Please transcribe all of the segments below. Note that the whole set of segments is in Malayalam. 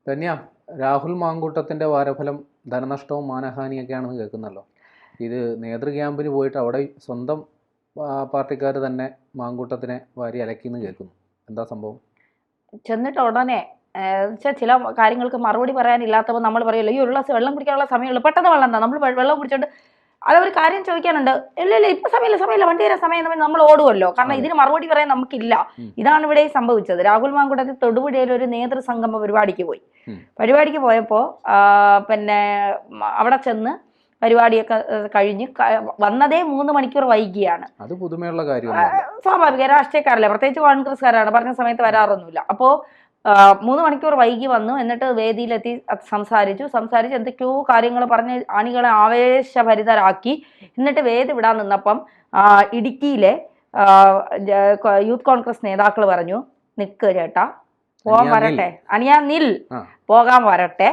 തന്നെയാ രാഹുൽ മാങ്കൂട്ടത്തിന്റെ വാരഫലം ധനനഷ്ടവും മാനഹാനിയൊക്കെയാണെന്ന് കേൾക്കുന്നല്ലോ. ഇത് നേതൃ ക്യാമ്പിന് പോയിട്ട് അവിടെ സ്വന്തം പാർട്ടിക്കാർ തന്നെ മാങ്കൂട്ടത്തിനെ വാരി അലക്കിന്ന് കേൾക്കുന്നു. എന്താ സംഭവം? ചെന്നിട്ട് ഉടനെ ചില കാര്യങ്ങൾക്ക് മറുപടി പറയാനില്ലാത്തപ്പോൾ നമ്മൾ പറയുമല്ലോ, ഈ ഒരു ഗ്ലാസ് വെള്ളം കുടിക്കാനുള്ള സമയമുള്ളൂ, പെട്ടെന്ന് വെള്ളം എന്താ, നമ്മൾ വെള്ളം കുടിച്ചോണ്ട് അതൊരു കാര്യം ചോദിക്കാനുണ്ട്, ഇല്ല ഇപ്പൊ സമയമില്ല വണ്ടി വരാൻ സമയം നമ്മൾ ഓടുമല്ലോ. കാരണം ഇതിന് മറുപടി പറയാൻ നമുക്കില്ല. ഇതാണ് ഇവിടെ സംഭവിച്ചത്. രാഹുൽ മാങ്കൂട്ടത്തിൽ തൊടുപുഴയിൽ ഒരു നേതൃസംഗമ പരിപാടിക്ക് പോയപ്പോൾ പിന്നെ അവിടെ ചെന്ന് പരിപാടിയൊക്കെ കഴിഞ്ഞ് വന്നതേ 3 മണിക്കൂർ വൈകിയാണ്. അത് പുതുമയുള്ള കാര്യം, സ്വാഭാവിക രാഷ്ട്രീയക്കാരല്ലേ, പ്രത്യേകിച്ച് കോൺഗ്രസ്സുകാരാണ്, പറഞ്ഞ സമയത്ത് വരാറൊന്നുമില്ല. അപ്പോൾ 3 മണിക്കൂർ വൈകി വന്നു. എന്നിട്ട് വേദിയിലെത്തി സംസാരിച്ച് എന്തൊക്കെയോ കാര്യങ്ങൾ പറഞ്ഞ് അണികളെ ആവേശഭരിതരാക്കി. എന്നിട്ട് വേദി വിടാൻ നിന്നപ്പം ഇടുക്കിയിലെ യൂത്ത് കോൺഗ്രസ് നേതാക്കൾ പറഞ്ഞു, നിക്ക് ചേട്ടാ, പോകാൻ വരട്ടെ, പോകാൻ വരട്ടെ.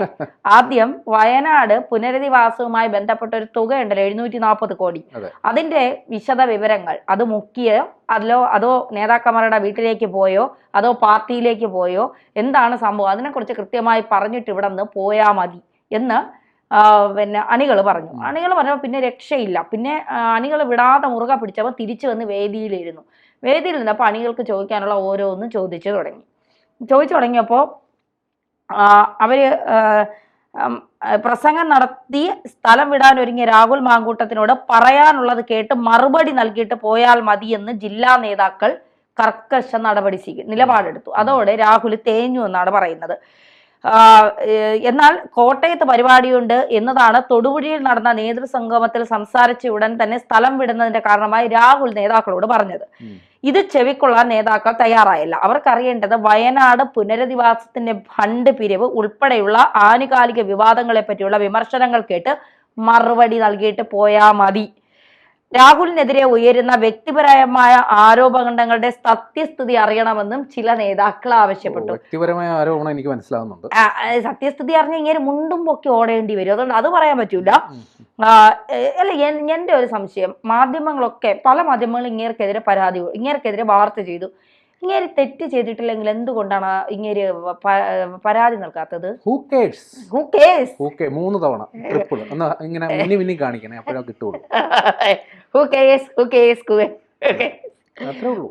ആദ്യം വയനാട് പുനരധിവാസവുമായി ബന്ധപ്പെട്ട ഒരു തുക ഉണ്ടല്ലോ, 740 കോടി, അതിന്റെ വിശദ വിവരങ്ങൾ, അത് മുക്കിയോ അതോ നേതാക്കന്മാരുടെ വീട്ടിലേക്ക് പോയോ അതോ പാർട്ടിയിലേക്ക് പോയോ, എന്താണ് സംഭവം, അതിനെക്കുറിച്ച് കൃത്യമായി പറഞ്ഞിട്ട് ഇവിടെ നിന്ന് പോയാൽ മതി എന്ന് പിന്നെ അണികൾ പറഞ്ഞപ്പോൾ പിന്നെ രക്ഷയില്ല. പിന്നെ അണികൾ വിടാതെ മുറുകെ പിടിച്ചപ്പോൾ തിരിച്ചു വന്ന് വേദിയിൽ നിന്നപ്പോൾ അണികൾക്ക് ചോദിക്കാനുള്ള ഓരോന്നും ചോദിച്ചു തുടങ്ങിയപ്പോൾ അവര് പ്രസംഗം നടത്തി സ്ഥലം വിടാനൊരുങ്ങിയ രാഹുൽ മാങ്കൂട്ടത്തിനോട് പറയാനുള്ളത് കേട്ട് മറുപടി നൽകിയിട്ട് പോയാൽ മതിയെന്ന് ജില്ലാ നേതാക്കൾ കർക്കശ നിലപാടെടുത്തു. അതോടെ രാഹുൽ തേഞ്ഞു എന്നാണ് പറയുന്നത്. എന്നാൽ കോട്ടയത്ത് പരിപാടിയുണ്ട് എന്നതാണ് തൊടുപുഴയിൽ നടന്ന നേതൃസംഗമത്തിൽ സംസാരിച്ച ഉടൻ തന്നെ സ്ഥലം വിടുന്നതിന്റെ കാരണമായി രാഹുൽ നേതാക്കളോട് പറഞ്ഞത്. ഇത് ചെവിക്കൊള്ളാൻ നേതാക്കൾ തയ്യാറായില്ല. അവർക്കറിയേണ്ടത് വയനാട് പുനരധിവാസത്തിന്റെ ഫണ്ട് പിരിവ് ഉൾപ്പെടെയുള്ള ആനുകാലിക വിവാദങ്ങളെ പറ്റിയുള്ള വിമർശനങ്ങൾ കേട്ട് മറുപടി നൽകിയിട്ട് പോയാൽ മതി. രാഹുലിനെതിരെ ഉയരുന്ന വ്യക്തിപരമായ ആരോപണങ്ങളുടെ സത്യസ്ഥിതി അറിയണമെന്നും ചില നേതാക്കൾ ആവശ്യപ്പെട്ടു. വ്യക്തിപരമായ ആരോപണം എനിക്ക് മനസ്സിലാവുന്നുണ്ട്. സത്യസ്ഥിതി അറിഞ്ഞ ഇങ്ങനെ മുണ്ടും പൊക്കി ഓടേണ്ടി വരും, അതുകൊണ്ട് അത് പറയാൻ പറ്റൂല. അല്ല, എൻ്റെ ഒരു സംശയം, മാധ്യമങ്ങളൊക്കെ പല മാധ്യമങ്ങളും ഇങ്ങേർക്കെതിരെ വാർത്ത ചെയ്തു. ഇങ്ങേര് തെറ്റ് ചെയ്തിട്ടില്ലെങ്കിൽ എന്തുകൊണ്ടാണ് ഇങ്ങേര് പരാതി നൽകാത്തത്? 3 തവണ ട്രിപ്പിൾ ഇങ്ങനെ മിന്നി കാണിക്കണേ, അപ്പോഴാ കിട്ടുള്ളൂ.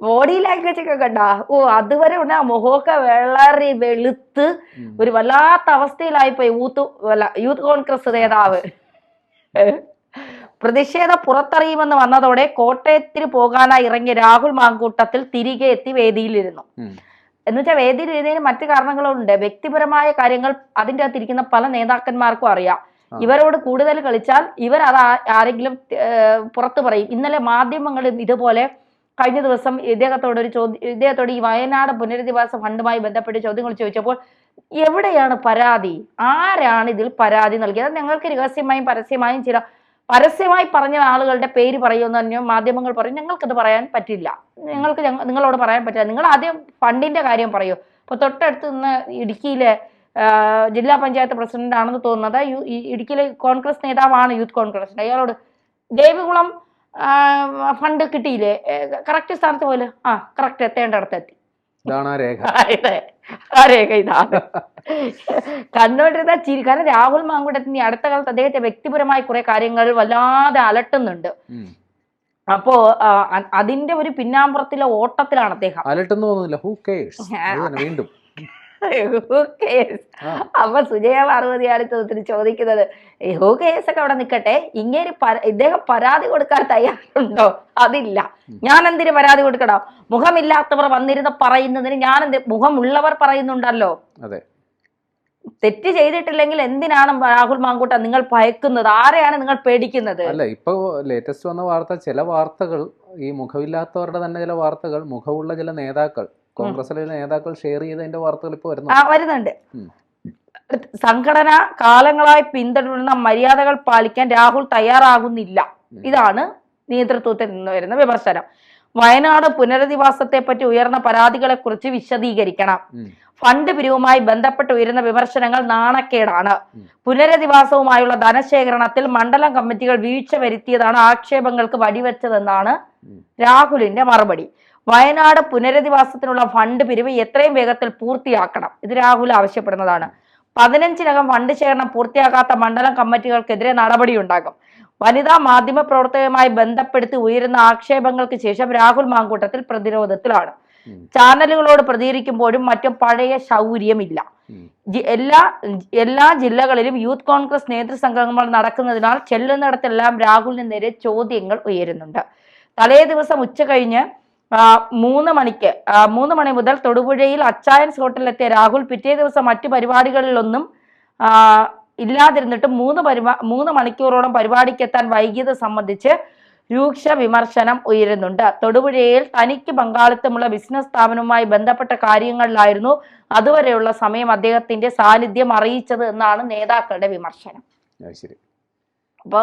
ബോഡി ലാംഗ്വേജ് ഒക്കെ കണ്ടാ, അതുവരെ ഉണ്ട് മുഖമൊക്കെ വളരെ വെളുത്ത് ഒരു വല്ലാത്ത അവസ്ഥയിലായിപ്പോയി യൂത്ത് കോൺഗ്രസ് നേതാവ്. പ്രതിഷേധം പുറത്തറിയുമെന്ന് വന്നതോടെ കോട്ടയത്തിന് പോകാനായി ഇറങ്ങിയ രാഹുൽ മാങ്കൂട്ടത്തിൽ തിരികെ എത്തി വേദിയിലിരുന്നു. എന്നുവെച്ചാൽ വേദിയിലിരുന്നതിന് മറ്റു കാരണങ്ങളുണ്ട്. വ്യക്തിപരമായ കാര്യങ്ങൾ അതിൻ്റെ അകത്തിരിക്കുന്ന പല നേതാക്കന്മാർക്കും അറിയാം. ഇവരോട് കൂടുതൽ കളിച്ചാൽ ഇവർ അത് ആരെങ്കിലും പുറത്തു പറയും. ഇന്നലെ മാധ്യമങ്ങളും ഇതുപോലെ കഴിഞ്ഞ ദിവസം ഇദ്ദേഹത്തോട് ഈ വയനാട് പുനരധിവാസ ഫണ്ടുമായി ബന്ധപ്പെട്ട് ചോദ്യങ്ങൾ ചോദിച്ചപ്പോൾ എവിടെയാണ് പരാതി, ആരാണ് ഇതിൽ പരാതി നൽകിയത്? ഞങ്ങൾക്ക് രഹസ്യമായും പരസ്യമായും പരസ്യമായി പറഞ്ഞ ആളുകളുടെ പേര് പറയുമെന്ന് പറഞ്ഞു. മാധ്യമങ്ങൾ പറയും ഞങ്ങൾക്കത് പറയാൻ പറ്റില്ല, നിങ്ങളോട് പറയാൻ പറ്റില്ല, നിങ്ങൾ ആദ്യം ഫണ്ടിന്റെ കാര്യം പറയൂ. ഇപ്പൊ തൊട്ടടുത്ത് നിന്ന് ഇടുക്കിയിലെ ജില്ലാ പഞ്ചായത്ത് പ്രസിഡന്റ് ആണെന്ന് തോന്നുന്നത്, ഇടുക്കിയിലെ കോൺഗ്രസ് നേതാവാണ് യൂത്ത് കോൺഗ്രസിന്റെ, അയാളോട് ദേവികുളം ഫണ്ട് കിട്ടിയില്ലേ, കറക്റ്റ് സ്ഥാനത്ത് പോലെ കറക്റ്റ് എത്തേണ്ടടത്ത് എത്തി, രേഖ ഇതാണ്. കണ്ടോണ്ടിരുന്ന ചിരി. കാരണം രാഹുൽ മാങ്കൂട്ടത്തിന് അടുത്ത കാലത്ത് അദ്ദേഹത്തെ വ്യക്തിപരമായി കുറെ കാര്യങ്ങൾ വല്ലാതെ അലട്ടുന്നുണ്ട്. അപ്പോ അതിന്റെ ഒരു പിന്നാമ്പുറത്തിലെ ഓട്ടത്തിലാണ് അദ്ദേഹം. അപ്പൊ സുജയ പാർവതിയാണ് ചോദിക്കുന്നത്, ഹൂ കേസ് ഒക്കെ അവിടെ നിൽക്കട്ടെ, ഇദ്ദേഹം പരാതി കൊടുക്കാൻ തയ്യാറുണ്ടോ? അതില്ല. ഞാൻ എന്തിനു പരാതി കൊടുക്കണം? മുഖമില്ലാത്തവർ വന്നിരുന്ന് പറയുന്നതിന് ഞാൻ മുഖമുള്ളവർ പറയുന്നുണ്ടല്ലോ. തെറ്റ് ചെയ്തിട്ടില്ലെങ്കിൽ എന്തിനാണ് രാഹുൽ മാങ്കൂട്ടം നിങ്ങൾ ഭയക്കുന്നത്? ആരെയാണ് നിങ്ങൾ പേടിക്കുന്നത്? അല്ല, ഇപ്പൊ ലേറ്റസ്റ്റ് വന്ന വാർത്ത, ചില വാർത്തകൾ ഈ മുഖമില്ലാത്തവരുടെ തന്നെ ചില വാർത്തകൾ മുഖമുള്ള ചില നേതാക്കൾ, കോൺഗ്രസിലെ നേതാക്കൾ ഷെയർ ചെയ്തതിന്റെ വാർത്തകൾ ഇപ്പൊ വരുന്നുണ്ട്. സംഘടന കാലങ്ങളായി പിന്തുടരുന്ന മര്യാദകൾ പാലിക്കാൻ രാഹുൽ തയ്യാറാകുന്നില്ല. ഇതാണ് നേതൃത്വത്തിൽ നിന്ന് വരുന്ന വിമർശനം. വയനാട് പുനരധിവാസത്തെ പറ്റി ഉയർന്ന പരാതികളെ കുറിച്ച് വിശദീകരിക്കണം. ഫണ്ട് പിരിവുമായി ബന്ധപ്പെട്ട് ഉയരുന്ന വിമർശനങ്ങൾ നാണക്കേടാണ്. പുനരധിവാസവുമായുള്ള ധനശേഖരണത്തിൽ മണ്ഡലം കമ്മിറ്റികൾ വീഴ്ച വരുത്തിയതാണ് ആക്ഷേപങ്ങൾക്ക് വടിവെച്ചതെന്നാണ് രാഹുലിന്റെ മറുപടി. വയനാട് പുനരധിവാസത്തിനുള്ള ഫണ്ട് പിരിവ് എത്രയും വേഗത്തിൽ പൂർത്തിയാക്കണം, ഇത് രാഹുൽ ആവശ്യപ്പെടുന്നതാണ്. 15-നകം ഫണ്ട് ശേഖരണം പൂർത്തിയാക്കാത്ത മണ്ഡലം കമ്മിറ്റികൾക്കെതിരെ നടപടിയുണ്ടാകും. വനിതാ മാധ്യമ പ്രവർത്തകരുമായി ബന്ധപ്പെടുത്തി ഉയരുന്ന ആക്ഷേപങ്ങൾക്ക് ശേഷം രാഹുൽ മാങ്കൂട്ടത്തിൽ പ്രതിരോധത്തിലാണ്. ചാനലുകളോട് പ്രതികരിക്കുമ്പോഴും മറ്റും പഴയ ശൗര്യമില്ല. എല്ലാ ജില്ലകളിലും യൂത്ത് കോൺഗ്രസ് നേതൃസംഗമങ്ങൾ നടക്കുന്നതിനാൽ ചെല്ലുന്നിടത്തെല്ലാം രാഹുലിന് നേരെ ചോദ്യങ്ങൾ ഉയരുന്നുണ്ട്. തലേ ദിവസം ഉച്ച കഴിഞ്ഞ് 3 മണി മുതൽ തൊടുപുഴയിൽ അച്ചായൻസ് ഹോട്ടലിലെത്തിയ രാഹുൽ പിറ്റേ ദിവസം മറ്റു പരിപാടികളിലൊന്നും ഇല്ലാതിരുന്നിട്ട് 3 മണിക്കൂറോളം പരിപാടിക്കെത്താൻ വൈകിയത് സംബന്ധിച്ച് രൂക്ഷ വിമർശനം ഉയരുന്നുണ്ട്. തൊടുപുഴയിൽ തനിക്ക് പങ്കാളിത്തമുള്ള ബിസിനസ് സ്ഥാപനവുമായി ബന്ധപ്പെട്ട കാര്യങ്ങളിലായിരുന്നു അതുവരെയുള്ള സമയം അദ്ദേഹത്തിന്റെ സാന്നിധ്യം അറിയിച്ചത് എന്നാണ് നേതാക്കളുടെ വിമർശനം. അപ്പൊ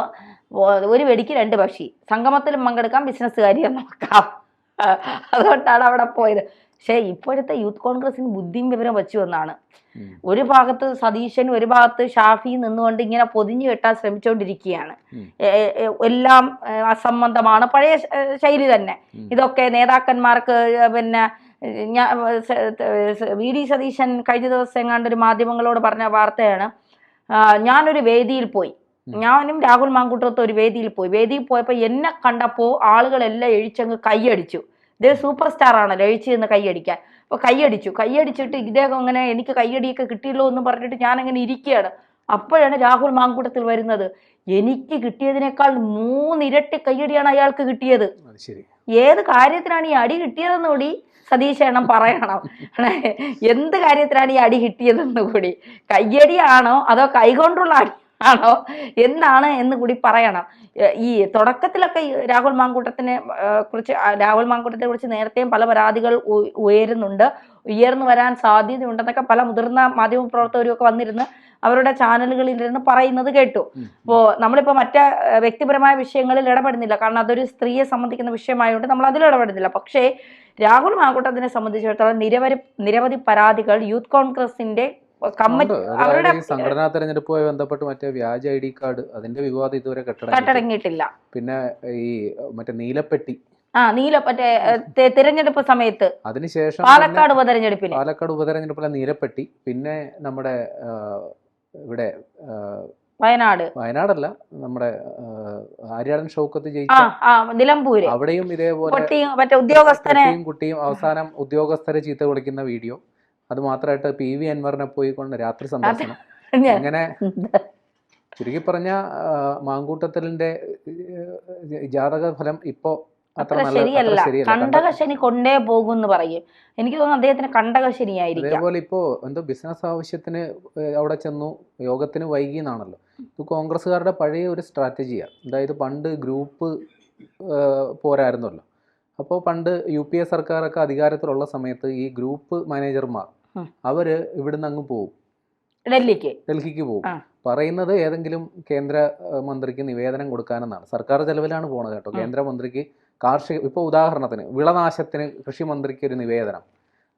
ഒരു വെടിക്ക് 2 പക്ഷി, സംഗമത്തിലും പങ്കെടുക്കാം, ബിസിനസ്സുകാരിയെ നോക്കാം. അതുകൊണ്ടാണ് അവിടെ പോയത്. പക്ഷെ ഇപ്പോഴത്തെ യൂത്ത് കോൺഗ്രസിന് ബുദ്ധിയും വിവരം വെച്ചു എന്നാണ്. ഒരു ഭാഗത്ത് സതീശൻ, ഒരു ഭാഗത്ത് ഷാഫി നിന്നുകൊണ്ട് ഇങ്ങനെ പൊതിഞ്ഞു കെട്ടാൻ ശ്രമിച്ചുകൊണ്ടിരിക്കുകയാണ്. എല്ലാം അസംബന്ധമാണ്, പഴയ ശൈലി തന്നെ. ഇതൊക്കെ നേതാക്കന്മാർക്ക് പിന്നെ വി.ഡി. സതീശൻ കഴിഞ്ഞ ദിവസം എങ്ങാണ്ട് ഒരു മാധ്യമങ്ങളോട് പറഞ്ഞ വാർത്തയാണ്. ഞാനൊരു വേദിയിൽ പോയി, ഞാനും രാഹുൽ മാങ്കൂട്ടത്തും ഒരു വേദിയിൽ പോയപ്പോൾ എന്നെ കണ്ടപ്പോൾ ആളുകളെല്ലാം എഴിച്ചങ്ങ് കൈയടിച്ചു. ഇദ്ദേഹം സൂപ്പർ സ്റ്റാർ ആണല്ലോ, എഴിച്ചു നിന്ന് കൈയടിക്കാൻ. അപ്പോൾ കൈയടിച്ചിട്ട് ഇദ്ദേഹം അങ്ങനെ എനിക്ക് കൈയടിയൊക്കെ കിട്ടിയല്ലോ എന്ന് പറഞ്ഞിട്ട് ഞാനങ്ങനെ ഇരിക്കുകയാണ്. അപ്പോഴാണ് രാഹുൽ മാങ്കൂട്ടത്തിൽ വരുന്നത്. എനിക്ക് കിട്ടിയതിനേക്കാൾ 3 ഇരട്ടി കയ്യടിയാണ് അയാൾക്ക് കിട്ടിയത്. ഏത് കാര്യത്തിനാണ് ഈ അടി കിട്ടിയതെന്ന് കൂടി സതീശേണം പറയണം. എന്ത് കാര്യത്തിനാണ് ഈ അടി കിട്ടിയതെന്ന് കൂടി, കയ്യടിയാണോ അതോ കൈകൊണ്ടുള്ള അടി ആണോ എന്താണ് എന്ന് കൂടി പറയണം. ഈ തുടക്കത്തിലൊക്കെ രാഹുൽ മാങ്കൂട്ടത്തെ കുറിച്ച് നേരത്തെയും പല പരാതികൾ ഉയർന്നു വരാൻ സാധ്യതയുണ്ടെന്നൊക്കെ പല മുതിർന്ന മാധ്യമ പ്രവർത്തകരും ഒക്കെ വന്നിരുന്ന് അവരുടെ ചാനലുകളിൽ ഇരുന്ന് പറയുന്നത് കേട്ടു. അപ്പോൾ നമ്മളിപ്പോൾ മറ്റ് വ്യക്തിപരമായ വിഷയങ്ങളിൽ ഇടപെടുന്നില്ല, കാരണം അതൊരു സ്ത്രീയെ സംബന്ധിക്കുന്ന വിഷയമായതുകൊണ്ട് നമ്മൾ അതിൽ ഇടപെടുന്നില്ല. പക്ഷേ രാഹുൽ മാങ്കൂട്ടത്തിനെ സംബന്ധിച്ചിടത്തോളം നിരവധി പരാതികൾ യൂത്ത് കോൺഗ്രസിന്റെ സംഘടനാ തെരഞ്ഞെടുപ്പുമായി ബന്ധപ്പെട്ട് മറ്റേ വ്യാജ ഐ ഡി കാർഡ്, അതിന്റെ വിവാദം ഇതുവരെ കെട്ടടങ്ങിയിട്ടില്ല. പിന്നെ ഈ മറ്റേ നീലപ്പെട്ടി, തിരഞ്ഞെടുപ്പ് സമയത്ത്, അതിനുശേഷം പാലക്കാട് ഉപതെരഞ്ഞെടുപ്പിലെ നീലപ്പെട്ടി, പിന്നെ നമ്മുടെ ഇവിടെ വയനാടല്ല നമ്മുടെ ആര്യാടൻ ഷൗക്കത്ത് ജയിച്ച നിലമ്പൂര്, അവിടെയും ഇതേപോലെ കുട്ടിയും അവസാനം ഉദ്യോഗസ്ഥരെ ചീത്ത വിളിക്കുന്ന വീഡിയോ. അത് മാത്രമായിട്ട് PV അൻവറിനെ പോയി കൊണ്ട് രാത്രി സന്ദർശനം. അങ്ങനെ ചുരുക്കി പറഞ്ഞ മാങ്കൂട്ടത്തലിന്റെ ജാതക ഫലം ഇപ്പോ അത്ര ശരിയല്ല. കണ്ടകശനി കൊണ്ടേ പോകുമെന്ന് പറയും. എനിക്ക് തോന്നുന്നു അദ്ദേഹത്തിന് കണ്ടകശനിയായിരിക്കും. അതേപോലെ ഇപ്പോ എന്തോ ബിസിനസ് ആവശ്യത്തിന് അവിടെ ചെന്നു, യോഗത്തിന് വൈകി എന്നാണല്ലോ. ഇത് കോൺഗ്രസ്സുകാരുടെ പഴയ ഒരു സ്ട്രാറ്റജിയാണ്. അതായത് പണ്ട് ഗ്രൂപ്പ് പോരായിരുന്നല്ലോ. അപ്പോൾ പണ്ട് UPA സർക്കാരൊക്കെ അധികാരത്തിലുള്ള സമയത്ത് ഈ ഗ്രൂപ്പ് മാനേജർമാർ അവര് ഇവിടുന്ന് അങ്ങ് പോവും, ഡൽഹിക്ക് പോകും. പറയുന്നത് ഏതെങ്കിലും കേന്ദ്ര മന്ത്രിക്ക് നിവേദനം കൊടുക്കാനെന്നാണ്. സർക്കാർ ചെലവിലാണ് പോണത് കേട്ടോ. കേന്ദ്രമന്ത്രിക്ക് ഇപ്പോൾ ഉദാഹരണത്തിന് വിളനാശത്തിന് കൃഷി മന്ത്രിക്ക് ഒരു നിവേദനം,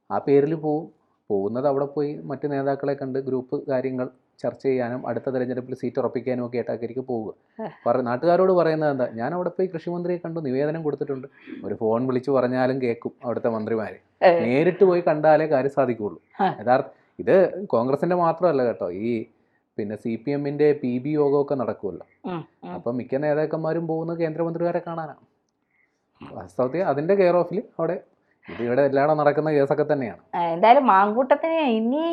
ആ പേരിൽ പോകുന്നത് അവിടെ പോയി മറ്റു നേതാക്കളെ കണ്ട് ഗ്രൂപ്പ് കാര്യങ്ങൾ ചർച്ച ചെയ്യാനും അടുത്ത തെരഞ്ഞെടുപ്പിൽ സീറ്റ് ഉറപ്പിക്കാനും ഒക്കെ ആയിട്ടായിരിക്കും പോവുക. നാട്ടുകാരോട് പറയുന്നത് എന്താ, ഞാൻ അവിടെ പോയി കൃഷിമന്ത്രിയെ കണ്ടു, നിവേദനം കൊടുത്തിട്ടുണ്ട്. ഒരു ഫോൺ വിളിച്ചു പറഞ്ഞാലും കേൾക്കും അവിടുത്തെ മന്ത്രിമാര്. നേരിട്ട് പോയി കണ്ടാലേ കാര്യം സാധിക്കുള്ളൂ. ഇത് കോൺഗ്രസിന്റെ മാത്രമല്ല കേട്ടോ, ഈ പിന്നെ CPMന്റെ PB യോഗമൊക്കെ നടക്കുമല്ലോ. അപ്പം മിക്ക നേതാക്കന്മാരും പോകുന്നത് കേന്ദ്രമന്ത്രിമാരെ കാണാനാണ്. വാസ്തവത്തിൽ അതിന്റെ കെയർ ഓഫിൽ അവിടെ ഇവിടെ എല്ലായിടും നടക്കുന്ന കേസൊക്കെ തന്നെയാണ്. എന്തായാലും മാങ്കൂട്ടത്തിന് ഇനി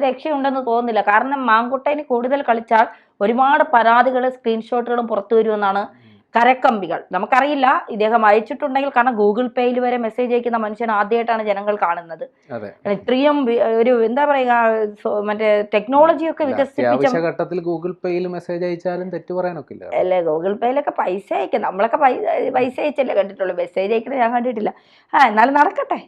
രക്ഷയുണ്ടെന്ന് തോന്നുന്നില്ല. കാരണം മാങ്കൂട്ടന് കൂടുതൽ കളിച്ചാൽ ഒരുപാട് പരാതികളും സ്ക്രീൻഷോട്ടുകളും പുറത്തു വരുമെന്നാണ് കരക്കമ്പികൾ. നമുക്കറിയില്ല ഇദ്ദേഹം അയച്ചിട്ടുണ്ടെങ്കിൽ, കാരണം ഗൂഗിൾ പേയിൽ വരെ മെസ്സേജ് അയക്കുന്ന മനുഷ്യൻ ആദ്യമായിട്ടാണ് ജനങ്ങൾ കാണുന്നത്. ഇത്രയും ഒരു എന്താ പറയുക, മറ്റേ ടെക്നോളജി ഒക്കെ വികസിപ്പിച്ച ഘട്ടത്തിൽ ഗൂഗിൾ പേയിൽ മെസ്സേജ് അയച്ചാലും തെറ്റു പറയാനൊക്കെ അല്ലേ. ഗൂഗിൾ പേയിലൊക്കെ പൈസ അയക്കും, നമ്മളൊക്കെ പൈസ അയച്ചല്ലേ കണ്ടിട്ടുള്ളൂ, മെസ്സേജ് അയക്കുന്നത് ഞാൻ കണ്ടിട്ടില്ല. എന്നാലും നടക്കട്ടെ.